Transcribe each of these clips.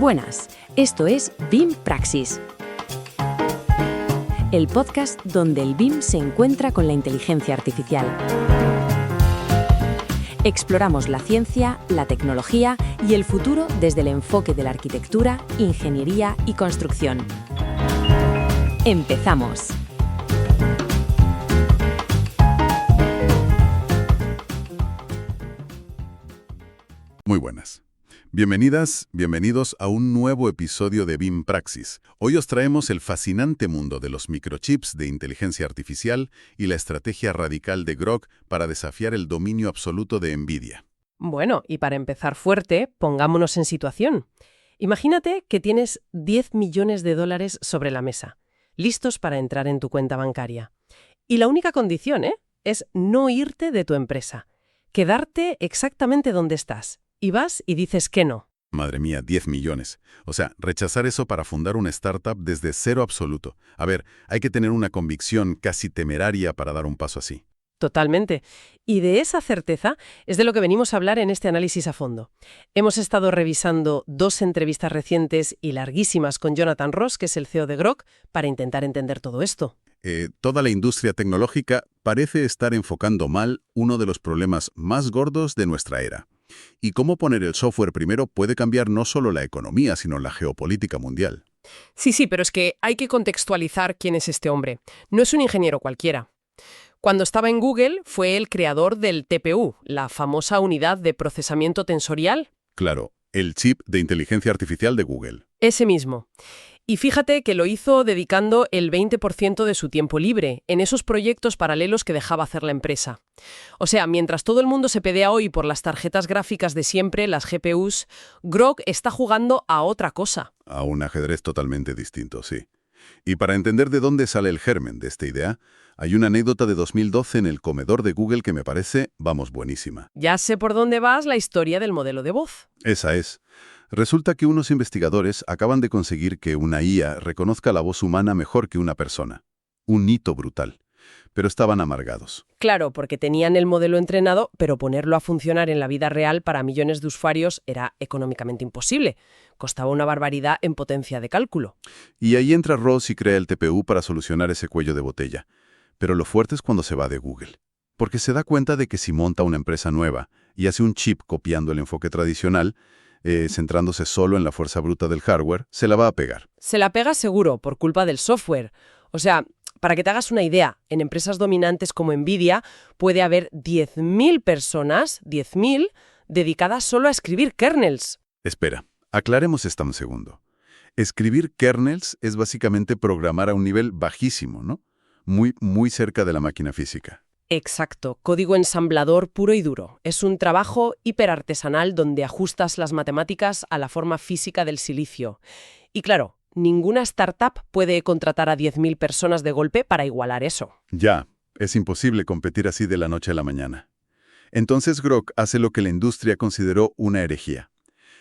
Buenas, esto es BIM Praxis, el podcast donde el BIM se encuentra con la inteligencia artificial. Exploramos la ciencia, la tecnología y el futuro desde el enfoque de la arquitectura, ingeniería y construcción. ¡Empezamos! Muy buenas. Bienvenidas, bienvenidos a un nuevo episodio de BIM Praxis. Hoy os traemos el fascinante mundo de los microchips de inteligencia artificial y la estrategia radical de Groq para desafiar el dominio absoluto de NVIDIA. Bueno, y para empezar fuerte, pongámonos en situación. Imagínate que tienes 10 millones de dólares sobre la mesa, listos para entrar en tu cuenta bancaria. Y la única condición, es no irte de tu empresa, quedarte exactamente donde estás. Y vas y dices que no. Madre mía, 10 millones. O sea, rechazar eso para fundar una startup desde cero absoluto. A ver, hay que tener una convicción casi temeraria para dar un paso así. Totalmente. Y de esa certeza es de lo que venimos a hablar en este análisis a fondo. Hemos estado revisando 2 entrevistas recientes y larguísimas con Jonathan Ross, que es el CEO de Groq, para intentar entender todo esto. Toda la industria tecnológica parece estar enfocando mal uno de los problemas más gordos de nuestra era. Y cómo poner el software primero puede cambiar no solo la economía, sino la geopolítica mundial. Sí, pero es que hay que contextualizar quién es este hombre. No es un ingeniero cualquiera. Cuando estaba en Google, fue el creador del TPU, la famosa unidad de procesamiento tensorial. Claro, el chip de inteligencia artificial de Google. Ese mismo. Y fíjate que lo hizo dedicando el 20% de su tiempo libre en esos proyectos paralelos que dejaba hacer la empresa. O sea, mientras todo el mundo se pelea hoy por las tarjetas gráficas de siempre, las GPUs, Groq está jugando a otra cosa. A un ajedrez totalmente distinto, sí. Y para entender de dónde sale el germen de esta idea, hay una anécdota de 2012 en el comedor de Google que me parece, buenísima. Ya sé por dónde vas, la historia del modelo de voz. Esa es. Resulta que unos investigadores acaban de conseguir que una IA reconozca la voz humana mejor que una persona. Un hito brutal. Pero estaban amargados. Claro, porque tenían el modelo entrenado, pero ponerlo a funcionar en la vida real para millones de usuarios era económicamente imposible. Costaba una barbaridad en potencia de cálculo. Y ahí entra Ross y crea el TPU para solucionar ese cuello de botella. Pero lo fuerte es cuando se va de Google. Porque se da cuenta de que si monta una empresa nueva y hace un chip copiando el enfoque tradicional, centrándose solo en la fuerza bruta del hardware, se la va a pegar. Se la pega seguro, por culpa del software. O sea, para que te hagas una idea, en empresas dominantes como NVIDIA puede haber 10.000 personas, 10.000, dedicadas solo a escribir kernels. Espera, aclaremos esto un segundo. Escribir kernels es básicamente programar a un nivel bajísimo, ¿no? Muy cerca de la máquina física. Exacto, código ensamblador puro y duro. Es un trabajo hiperartesanal donde ajustas las matemáticas a la forma física del silicio. Y claro, ninguna startup puede contratar a 10.000 personas de golpe para igualar eso. Ya, es imposible competir así de la noche a la mañana. Entonces Groq hace lo que la industria consideró una herejía.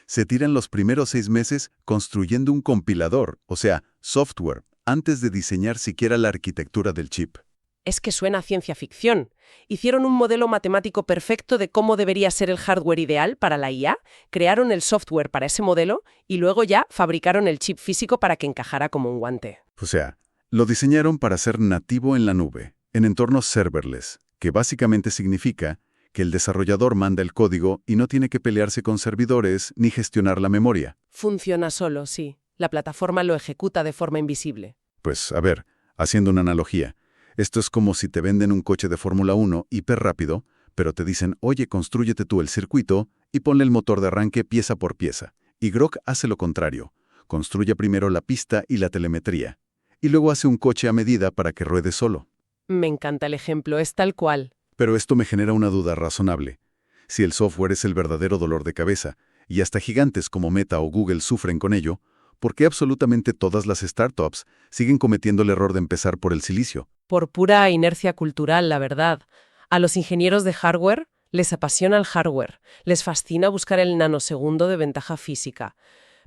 Se tiran los primeros 6 meses construyendo un compilador, o sea, software, antes de diseñar siquiera la arquitectura del chip. Es que suena a ciencia ficción. Hicieron un modelo matemático perfecto de cómo debería ser el hardware ideal para la IA, crearon el software para ese modelo y luego ya fabricaron el chip físico para que encajara como un guante. O sea, lo diseñaron para ser nativo en la nube, en entornos serverless, que básicamente significa que el desarrollador manda el código y no tiene que pelearse con servidores ni gestionar la memoria. Funciona solo, sí. La plataforma lo ejecuta de forma invisible. Pues, a ver, haciendo una analogía, esto es como si te venden un coche de Fórmula 1 hiper rápido, pero te dicen, oye, constrúyete tú el circuito y ponle el motor de arranque pieza por pieza. Y Groq hace lo contrario. Construye primero la pista y la telemetría. Y luego hace un coche a medida para que ruede solo. Me encanta el ejemplo, es tal cual. Pero esto me genera una duda razonable. Si el software es el verdadero dolor de cabeza, y hasta gigantes como Meta o Google sufren con ello, ¿por qué absolutamente todas las startups siguen cometiendo el error de empezar por el silicio? Por pura inercia cultural, la verdad. A los ingenieros de hardware les apasiona el hardware, les fascina buscar el nanosegundo de ventaja física.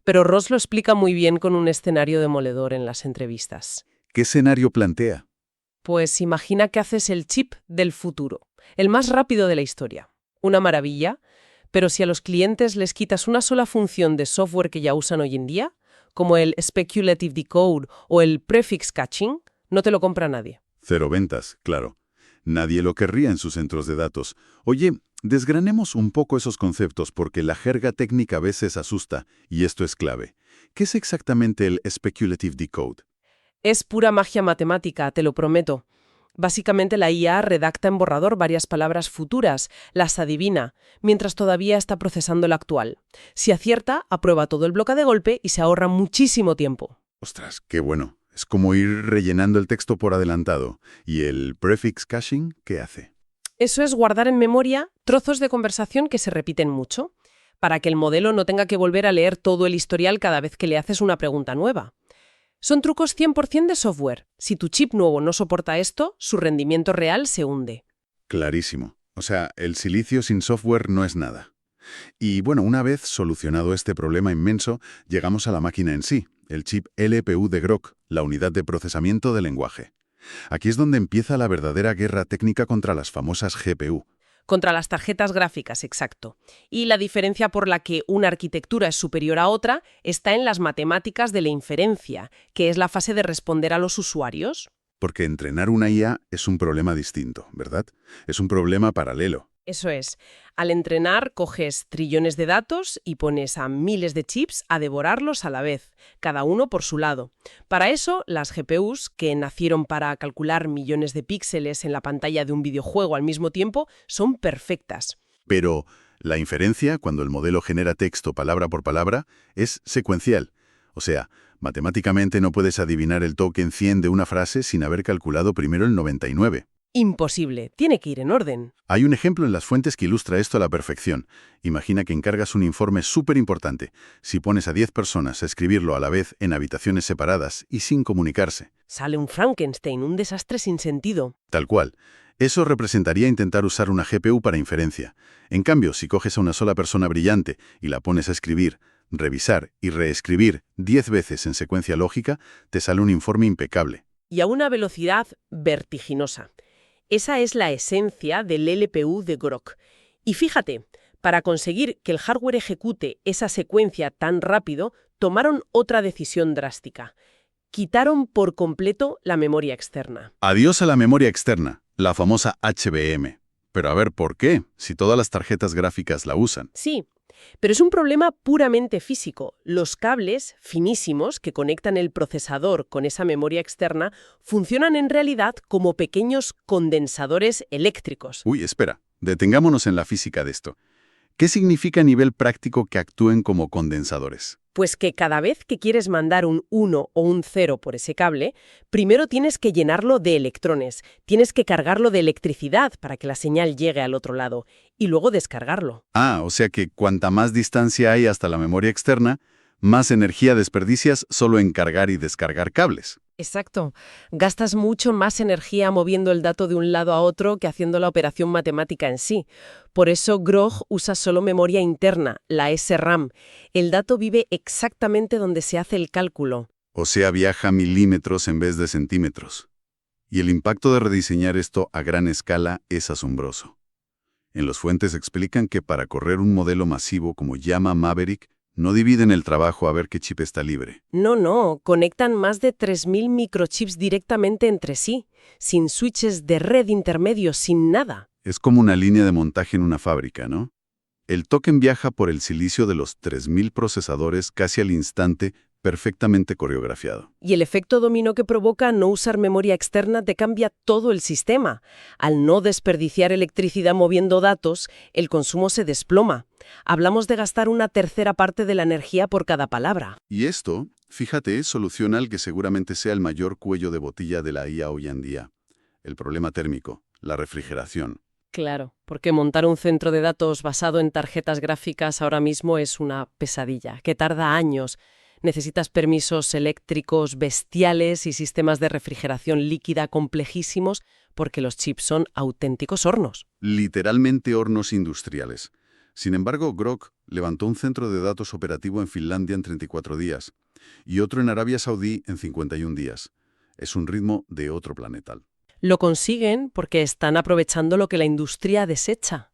Pero Ross lo explica muy bien con un escenario demoledor en las entrevistas. ¿Qué escenario plantea? Pues imagina que haces el chip del futuro, el más rápido de la historia. Una maravilla, Pero si a los clientes les quitas una sola función de software que ya usan hoy en día, como el Speculative Decode o el Prefix Catching, no te lo compra nadie. Cero ventas, claro. Nadie lo querría en sus centros de datos. Oye, desgranemos un poco esos conceptos porque la jerga técnica a veces asusta, y esto es clave. ¿Qué es exactamente el Speculative Decode? Es pura magia matemática, te lo prometo. Básicamente la IA redacta en borrador varias palabras futuras, las adivina, mientras todavía está procesando la actual. Si acierta, aprueba todo el bloque de golpe y se ahorra muchísimo tiempo. Ostras, qué bueno. Es como ir rellenando el texto por adelantado. ¿Y el prefix caching qué hace? Eso es guardar en memoria trozos de conversación que se repiten mucho, para que el modelo no tenga que volver a leer todo el historial cada vez que le haces una pregunta nueva. Son trucos 100% de software. Si tu chip nuevo no soporta esto, su rendimiento real se hunde. Clarísimo. O sea, el silicio sin software no es nada. Y bueno, una vez solucionado este problema inmenso, llegamos a la máquina en sí, el chip LPU de Groq, la unidad de procesamiento de lenguaje. Aquí es donde empieza la verdadera guerra técnica contra las famosas GPU. Contra las tarjetas gráficas, exacto. Y la diferencia por la que una arquitectura es superior a otra está en las matemáticas de la inferencia, que es la fase de responder a los usuarios. Porque entrenar una IA es un problema distinto, ¿verdad? Es un problema paralelo. Eso es. Al entrenar, coges trillones de datos y pones a miles de chips a devorarlos a la vez, cada uno por su lado. Para eso, las GPUs, que nacieron para calcular millones de píxeles en la pantalla de un videojuego al mismo tiempo, son perfectas. Pero la inferencia, cuando el modelo genera texto palabra por palabra, es secuencial. O sea, matemáticamente no puedes adivinar el token 100 de una frase sin haber calculado primero el 99. Imposible. Tiene que ir en orden. Hay un ejemplo en las fuentes que ilustra esto a la perfección. Imagina que encargas un informe súper importante. Si pones a 10 personas a escribirlo a la vez en habitaciones separadas y sin comunicarse. Sale un Frankenstein, un desastre sin sentido. Tal cual. Eso representaría intentar usar una GPU para inferencia. En cambio, si coges a una sola persona brillante y la pones a escribir, revisar y reescribir 10 veces en secuencia lógica, te sale un informe impecable. Y a una velocidad vertiginosa. Esa es la esencia del LPU de Groq. Y fíjate, para conseguir que el hardware ejecute esa secuencia tan rápido, tomaron otra decisión drástica. Quitaron por completo la memoria externa. Adiós a la memoria externa, la famosa HBM. Pero a ver, ¿por qué? Si todas las tarjetas gráficas la usan. Sí, pero es un problema puramente físico. Los cables finísimos que conectan el procesador con esa memoria externa funcionan en realidad como pequeños condensadores eléctricos. Uy, espera, detengámonos en la física de esto. ¿Qué significa a nivel práctico que actúen como condensadores? Pues que cada vez que quieres mandar un 1 o un 0 por ese cable, primero tienes que llenarlo de electrones, tienes que cargarlo de electricidad para que la señal llegue al otro lado, y luego descargarlo. Ah, o sea que cuanta más distancia hay hasta la memoria externa, más energía desperdicias solo en cargar y descargar cables. Exacto. Gastas mucho más energía moviendo el dato de un lado a otro que haciendo la operación matemática en sí. Por eso Groq usa solo memoria interna, la SRAM. El dato vive exactamente donde se hace el cálculo. O sea, viaja milímetros en vez de centímetros. Y el impacto de rediseñar esto a gran escala es asombroso. En las fuentes explican que para correr un modelo masivo como Llama Maverick, no dividen el trabajo a ver qué chip está libre. No, conectan más de 3.000 microchips directamente entre sí, sin switches de red intermedios, sin nada. Es como una línea de montaje en una fábrica, ¿no? El token viaja por el silicio de los 3.000 procesadores casi al instante, perfectamente coreografiado. Y el efecto dominó que provoca no usar memoria externa te cambia todo el sistema. Al no desperdiciar electricidad moviendo datos, el consumo se desploma. Hablamos de gastar una tercera parte de la energía por cada palabra. Y esto, fíjate, soluciona el que seguramente sea el mayor cuello de botella de la IA hoy en día. El problema térmico, la refrigeración. Claro, porque montar un centro de datos basado en tarjetas gráficas ahora mismo es una pesadilla, que tarda años. Necesitas permisos eléctricos bestiales y sistemas de refrigeración líquida complejísimos porque los chips son auténticos hornos. Literalmente hornos industriales. Sin embargo, Groq levantó un centro de datos operativo en Finlandia en 34 días y otro en Arabia Saudí en 51 días. Es un ritmo de otro planeta. Lo consiguen porque están aprovechando lo que la industria desecha.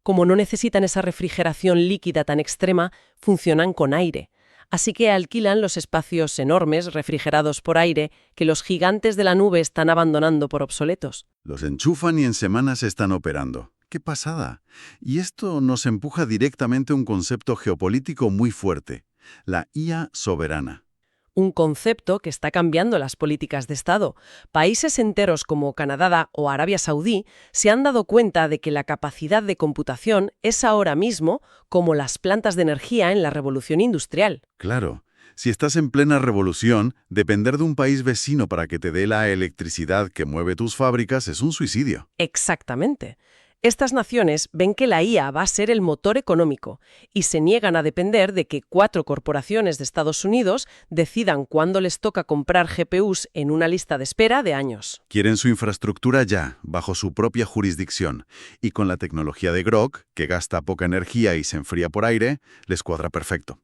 como no necesitan esa refrigeración líquida tan extrema, funcionan con aire. Así que alquilan los espacios enormes refrigerados por aire que los gigantes de la nube están abandonando por obsoletos. Los enchufan y en semanas están operando. ¡Qué pasada! Y esto nos empuja directamente a un concepto geopolítico muy fuerte, la IA soberana. Un concepto que está cambiando las políticas de Estado. Países enteros como Canadá o Arabia Saudí se han dado cuenta de que la capacidad de computación es ahora mismo como las plantas de energía en la revolución industrial. Claro, si estás en plena revolución, depender de un país vecino para que te dé la electricidad que mueve tus fábricas es un suicidio. Exactamente. Estas naciones ven que la IA va a ser el motor económico y se niegan a depender de que 4 corporaciones de Estados Unidos decidan cuándo les toca comprar GPUs en una lista de espera de años. Quieren su infraestructura ya, bajo su propia jurisdicción, y con la tecnología de Grok, que gasta poca energía y se enfría por aire, les cuadra perfecto.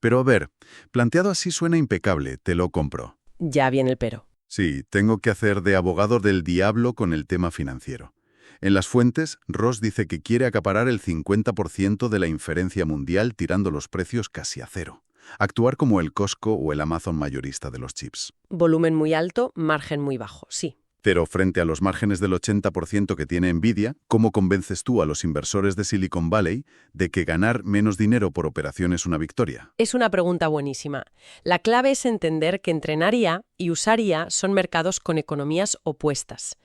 Pero a ver, planteado así suena impecable, te lo compro. Ya viene el pero. Sí, tengo que hacer de abogado del diablo con el tema financiero. En las fuentes, Ross dice que quiere acaparar el 50% de la inferencia mundial tirando los precios casi a cero. Actuar como el Costco o el Amazon mayorista de los chips. Volumen muy alto, margen muy bajo, sí. Pero frente a los márgenes del 80% que tiene Nvidia, ¿cómo convences tú a los inversores de Silicon Valley de que ganar menos dinero por operación es una victoria? Es una pregunta buenísima. La clave es entender que entrenar IA y usar IA son mercados con economías opuestas.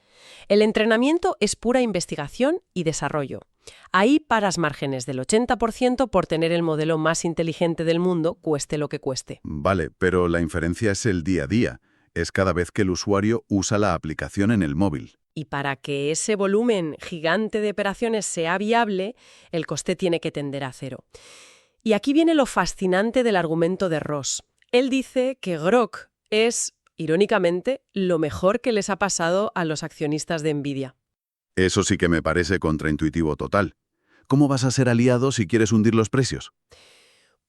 El entrenamiento es pura investigación y desarrollo. Ahí paras márgenes del 80% por tener el modelo más inteligente del mundo, cueste lo que cueste. Vale, pero la inferencia es el día a día. Es cada vez que el usuario usa la aplicación en el móvil. Y para que ese volumen gigante de operaciones sea viable, el coste tiene que tender a cero. Y aquí viene lo fascinante del argumento de Ross. Él dice que Grok es, irónicamente, lo mejor que les ha pasado a los accionistas de Nvidia. Eso sí que me parece contraintuitivo total. ¿Cómo vas a ser aliado si quieres hundir los precios?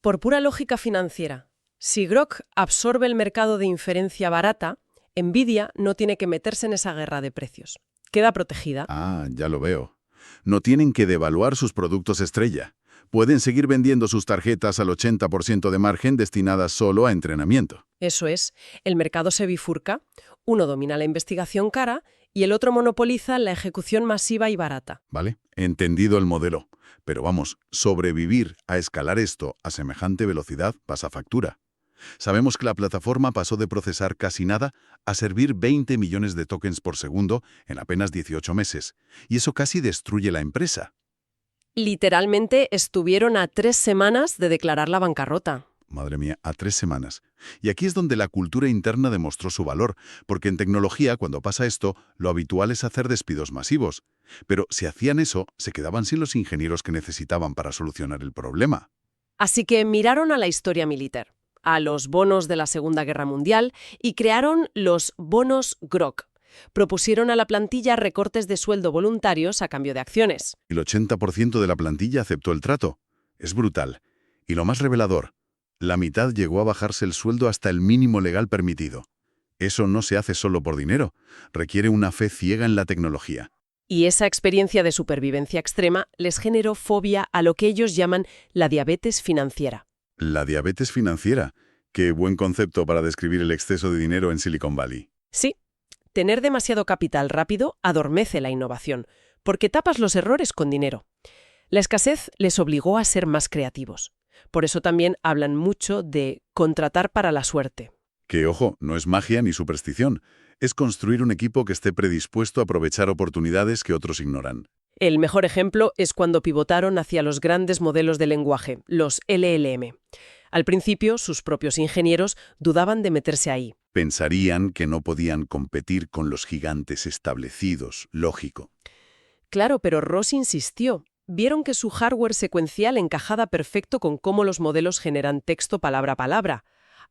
Por pura lógica financiera, si Grok absorbe el mercado de inferencia barata, Nvidia no tiene que meterse en esa guerra de precios. Queda protegida. Ah, ya lo veo. No tienen que devaluar sus productos estrella. Pueden seguir vendiendo sus tarjetas al 80% de margen destinadas solo a entrenamiento. Eso es, el mercado se bifurca, uno domina la investigación cara y el otro monopoliza la ejecución masiva y barata. ¿Vale? Entendido el modelo. Pero vamos, sobrevivir a escalar esto a semejante velocidad pasa factura. Sabemos que la plataforma pasó de procesar casi nada a servir 20 millones de tokens por segundo en apenas 18 meses, y eso casi destruye la empresa. Literalmente estuvieron a 3 semanas de declarar la bancarrota. Madre mía, a 3 semanas. Y aquí es donde la cultura interna demostró su valor, porque en tecnología, cuando pasa esto, lo habitual es hacer despidos masivos. Pero si hacían eso, se quedaban sin los ingenieros que necesitaban para solucionar el problema. Así que miraron a la historia militar, a los bonos de la Segunda Guerra Mundial y crearon los bonos Grok. Propusieron a la plantilla recortes de sueldo voluntarios a cambio de acciones. El 80% de la plantilla aceptó el trato. Es brutal. Y lo más revelador, la mitad llegó a bajarse el sueldo hasta el mínimo legal permitido. Eso no se hace solo por dinero, requiere una fe ciega en la tecnología. Y esa experiencia de supervivencia extrema les generó fobia a lo que ellos llaman la diabetes financiera. La diabetes financiera. Qué buen concepto para describir el exceso de dinero en Silicon Valley. Sí, tener demasiado capital rápido adormece la innovación, porque tapas los errores con dinero. La escasez les obligó a ser más creativos. Por eso también hablan mucho de contratar para la suerte. Que, ojo, no es magia ni superstición. Es construir un equipo que esté predispuesto a aprovechar oportunidades que otros ignoran. El mejor ejemplo es cuando pivotaron hacia los grandes modelos de lenguaje, los LLM. Al principio, sus propios ingenieros dudaban de meterse ahí. Pensarían que no podían competir con los gigantes establecidos, lógico. Claro, pero Ross insistió. Vieron que su hardware secuencial encajaba perfecto con cómo los modelos generan texto palabra a palabra.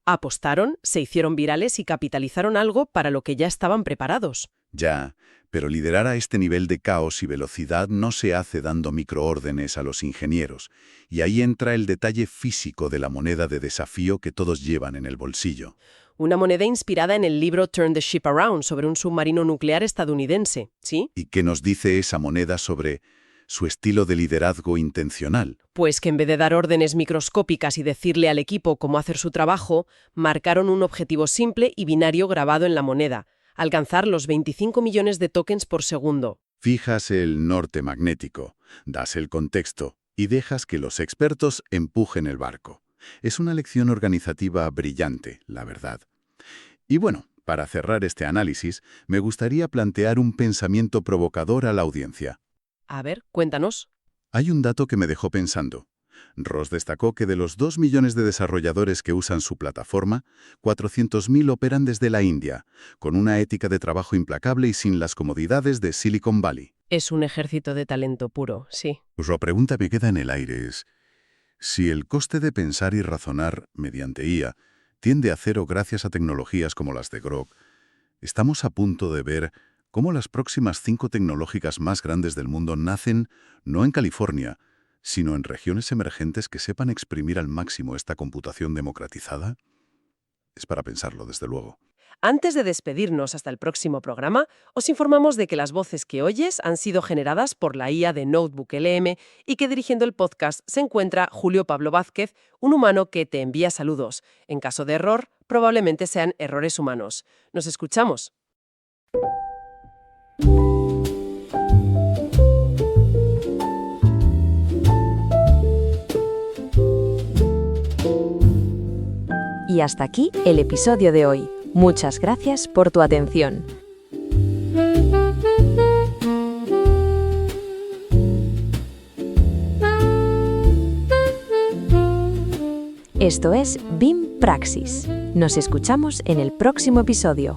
Apostaron, se hicieron virales y capitalizaron algo para lo que ya estaban preparados. Ya, pero liderar a este nivel de caos y velocidad no se hace dando microórdenes a los ingenieros, y ahí entra el detalle físico de la moneda de desafío que todos llevan en el bolsillo. Una moneda inspirada en el libro Turn the Ship Around sobre un submarino nuclear estadounidense, ¿sí? ¿Y qué nos dice esa moneda sobre su estilo de liderazgo intencional. Pues que en vez de dar órdenes microscópicas y decirle al equipo cómo hacer su trabajo, marcaron un objetivo simple y binario grabado en la moneda: alcanzar los 25 millones de tokens por segundo. Fijas el norte magnético, das el contexto y dejas que los expertos empujen el barco. Es una lección organizativa brillante, la verdad. Y bueno, para cerrar este análisis, me gustaría plantear un pensamiento provocador a la audiencia. A ver, cuéntanos. Hay un dato que me dejó pensando. Ross destacó que de los 2 millones de desarrolladores que usan su plataforma, 400.000 operan desde la India, con una ética de trabajo implacable y sin las comodidades de Silicon Valley. Es un ejército de talento puro, sí. Pues la pregunta que me queda en el aire es, si el coste de pensar y razonar mediante IA tiende a cero gracias a tecnologías como las de Grok, estamos a punto de ver cómo las próximas 5 tecnológicas más grandes del mundo nacen no en California, sino en regiones emergentes que sepan exprimir al máximo esta computación democratizada. Es para pensarlo, desde luego. Antes de despedirnos hasta el próximo programa, os informamos de que las voces que oyes han sido generadas por la IA de Notebook LM y que dirigiendo el podcast se encuentra Julio Pablo Vázquez, un humano que te envía saludos. En caso de error, probablemente sean errores humanos. Nos escuchamos. Y hasta aquí el episodio de hoy. Muchas gracias por tu atención. Esto es BIM Praxis. Nos escuchamos en el próximo episodio.